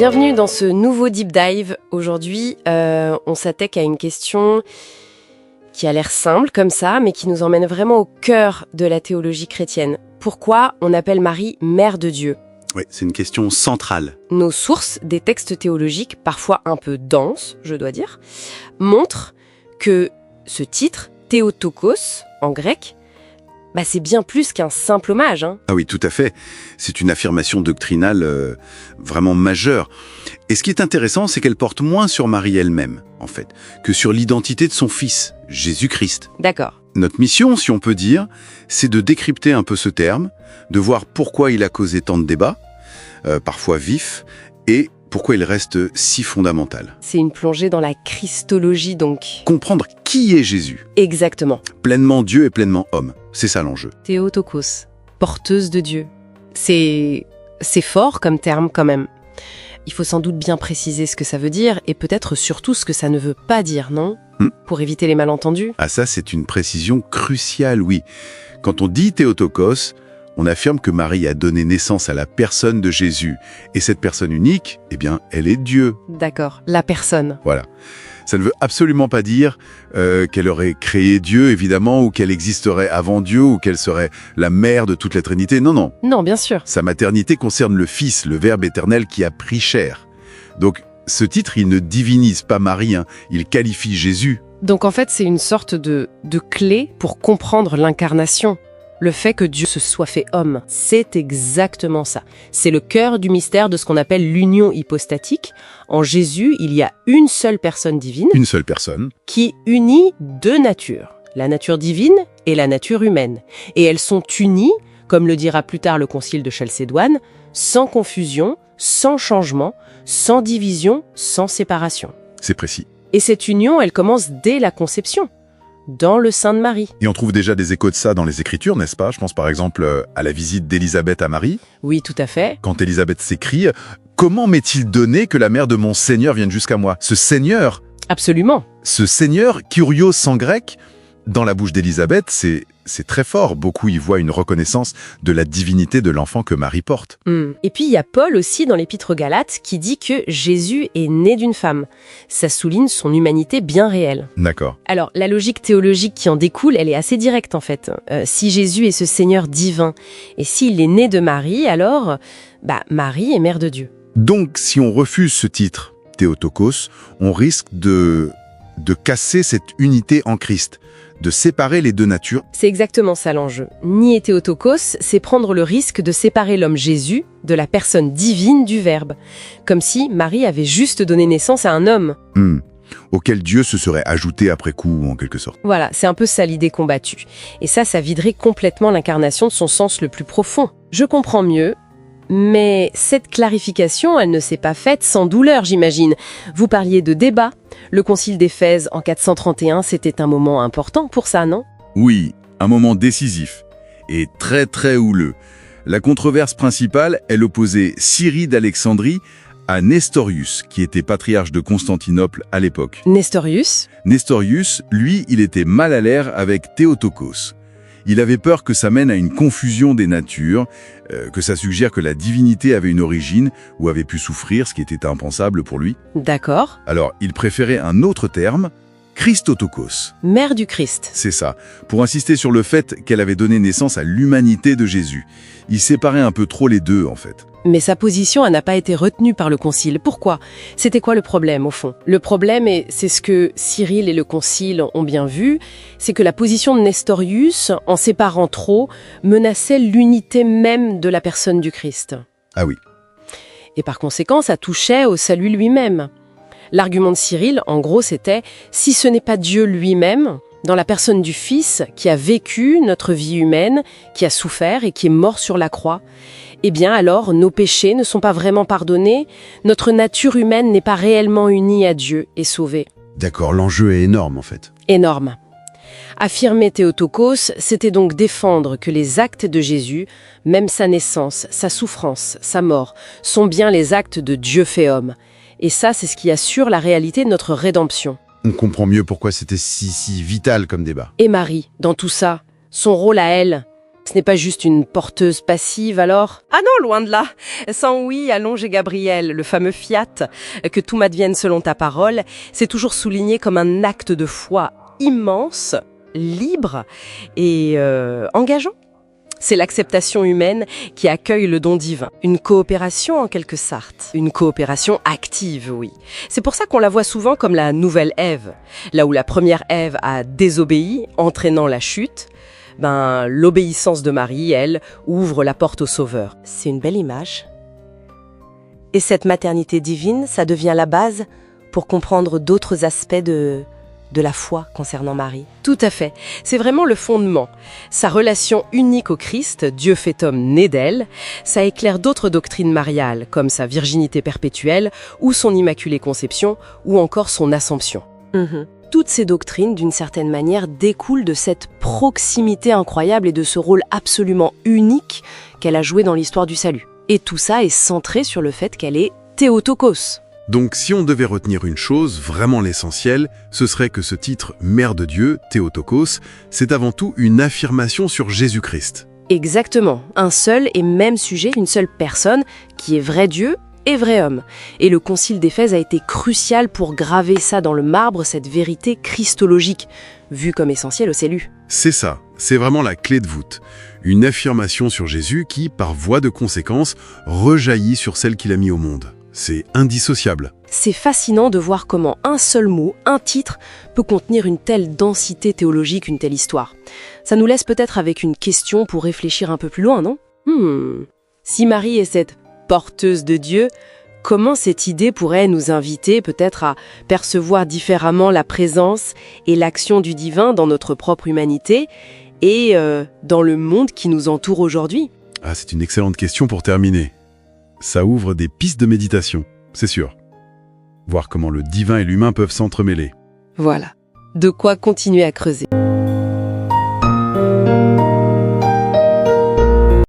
Bienvenue dans ce nouveau Deep Dive. Aujourd'hui, on s'attaque à une question qui a l'air simple comme ça, mais qui nous emmène vraiment au cœur de la théologie chrétienne. Pourquoi on appelle Marie Mère de Dieu ? Oui, c'est une question centrale. Nos sources, des textes théologiques, parfois un peu denses, je dois dire, montrent que ce titre, Théotokos, en grec, c'est bien plus qu'un simple hommage. Ah oui, tout à fait. C'est une affirmation doctrinale vraiment majeure. Et ce qui est intéressant, c'est qu'elle porte moins sur Marie elle-même, en fait, que sur l'identité de son fils, Jésus-Christ. D'accord. Notre mission, si on peut dire, c'est de décrypter un peu ce terme, de voir pourquoi il a causé tant de débats, parfois vifs, et pourquoi il reste si fondamental. C'est une plongée dans la christologie, donc. Comprendre qui est Jésus. Exactement. Pleinement Dieu et pleinement homme. C'est ça l'enjeu. Théotokos, porteuse de Dieu. C'est fort comme terme quand même. Il faut sans doute bien préciser ce que ça veut dire et peut-être surtout ce que ça ne veut pas dire, non ? Pour éviter les malentendus. Ah ça, c'est une précision cruciale, oui. Quand on dit Théotokos, on affirme que Marie a donné naissance à la personne de Jésus. Et cette personne unique, elle est Dieu. D'accord, la personne. Voilà. Ça ne veut absolument pas dire qu'elle aurait créé Dieu, évidemment, ou qu'elle existerait avant Dieu, ou qu'elle serait la mère de toute la Trinité. Non, non. Non, bien sûr. Sa maternité concerne le Fils, le Verbe éternel qui a pris chair. Donc, ce titre, il ne divinise pas Marie, il qualifie Jésus. Donc en fait, c'est une sorte de clé pour comprendre l'incarnation. Le fait que Dieu se soit fait homme, c'est exactement ça. C'est le cœur du mystère de ce qu'on appelle l'union hypostatique. En Jésus, il y a une seule personne divine. Une seule personne. Qui unit deux natures, la nature divine et la nature humaine. Et elles sont unies, comme le dira plus tard le concile de Chalcédoine, sans confusion, sans changement, sans division, sans séparation. C'est précis. Et cette union, elle commence dès la conception, dans le sein de Marie. Et on trouve déjà des échos de ça dans les Écritures, n'est-ce pas ? Je pense par exemple à la visite d'Élisabeth à Marie. Oui, tout à fait. Quand Élisabeth s'écrie « Comment m'est-il donné que la mère de mon Seigneur vienne jusqu'à moi ?» Ce Seigneur, Absolument. ce Seigneur, Kyrios en grec, dans la bouche d'Élisabeth, c'est très fort. Beaucoup y voient une reconnaissance de la divinité de l'enfant que Marie porte. Et puis il y a Paul aussi dans l'Épître aux Galates qui dit que Jésus est né d'une femme. Ça souligne son humanité bien réelle. D'accord. Alors la logique théologique qui en découle, elle est assez directe en fait. Si Jésus est ce Seigneur divin et s'il est né de Marie, alors Marie est mère de Dieu. Donc si on refuse ce titre, Théotokos, on risque de casser cette unité en Christ, de séparer les deux natures. C'est exactement ça l'enjeu. Nier Théotokos, c'est prendre le risque de séparer l'homme Jésus de la personne divine du Verbe. Comme si Marie avait juste donné naissance à un homme. Auquel Dieu se serait ajouté après coup, en quelque sorte. Voilà, c'est un peu ça l'idée combattue. Et ça viderait complètement l'incarnation de son sens le plus profond. Je comprends mieux. Mais cette clarification, elle ne s'est pas faite sans douleur, j'imagine. Vous parliez de débat. Le concile d'Éphèse en 431, c'était un moment important pour ça, non ? Oui, un moment décisif. Et très très houleux. La controverse principale, elle opposait Cyril d'Alexandrie à Nestorius, qui était patriarche de Constantinople à l'époque. Nestorius, lui, il était mal à l'air avec Théotokos. Il avait peur que ça mène à une confusion des natures, que ça suggère que la divinité avait une origine ou avait pu souffrir, ce qui était impensable pour lui. d'accord. Alors, il préférait un autre terme, Christotokos. Mère du Christ. C'est ça, pour insister sur le fait qu'elle avait donné naissance à l'humanité de Jésus. Il séparait un peu trop les deux, en fait. Mais sa position n'a pas été retenue par le concile. Pourquoi ? C'était quoi le problème, au fond ? Le problème, et c'est ce que Cyril et le concile ont bien vu, c'est que la position de Nestorius, en séparant trop, menaçait l'unité même de la personne du Christ. Ah oui. Et par conséquent, ça touchait au salut lui-même. L'argument de Cyril, en gros, c'était « si ce n'est pas Dieu lui-même, dans la personne du Fils, qui a vécu notre vie humaine, qui a souffert et qui est mort sur la croix, eh bien alors nos péchés ne sont pas vraiment pardonnés, notre nature humaine n'est pas réellement unie à Dieu et sauvée. » D'accord, l'enjeu est énorme en fait. Énorme. Affirmer Théotokos, c'était donc défendre que les actes de Jésus, même sa naissance, sa souffrance, sa mort, sont bien les actes de Dieu fait homme. Et ça, c'est ce qui assure la réalité de notre rédemption. On comprend mieux pourquoi c'était si vital comme débat. Et Marie, dans tout ça, son rôle à elle, Ce n'est pas juste une porteuse passive alors? Ah non, loin de là. Sans oui, allonge Gabriel, le fameux fiat, que tout m'advienne selon ta parole, c'est toujours souligné comme un acte de foi immense, libre et engageant. C'est l'acceptation humaine qui accueille le don divin. Une coopération en quelque sorte. Une coopération active, oui. C'est pour ça qu'on la voit souvent comme la nouvelle Ève. Là où la première Ève a désobéi, entraînant la chute, l'obéissance de Marie, elle, ouvre la porte au Sauveur. C'est une belle image. Et cette maternité divine, ça devient la base pour comprendre d'autres aspects de la foi concernant Marie. Tout à fait. C'est vraiment le fondement. Sa relation unique au Christ, Dieu fait homme né d'elle, ça éclaire d'autres doctrines mariales, comme sa virginité perpétuelle, ou son immaculée conception, ou encore son assomption. Toutes ces doctrines, d'une certaine manière, découlent de cette proximité incroyable et de ce rôle absolument unique qu'elle a joué dans l'histoire du salut. Et tout ça est centré sur le fait qu'elle est Théotokos. Donc si on devait retenir une chose, vraiment l'essentiel, ce serait que ce titre « Mère de Dieu », Théotokos, c'est avant tout une affirmation sur Jésus-Christ. Exactement. Un seul et même sujet, une seule personne, qui est vrai Dieu et vrai homme. Et le concile d'Éphèse a été crucial pour graver ça dans le marbre, cette vérité christologique, vue comme essentielle au salut. C'est ça, c'est vraiment la clé de voûte. Une affirmation sur Jésus qui, par voie de conséquence, rejaillit sur celle qu'il a mis au monde. C'est indissociable. C'est fascinant de voir comment un seul mot, un titre, peut contenir une telle densité théologique, une telle histoire. Ça nous laisse peut-être avec une question pour réfléchir un peu plus loin, non ? Si Marie est cette porteuse de Dieu, comment cette idée pourrait nous inviter peut-être à percevoir différemment la présence et l'action du divin dans notre propre humanité et dans le monde qui nous entoure aujourd'hui ? Ah, c'est une excellente question pour terminer. Ça ouvre des pistes de méditation, c'est sûr. Voir comment le divin et l'humain peuvent s'entremêler. Voilà, de quoi continuer à creuser.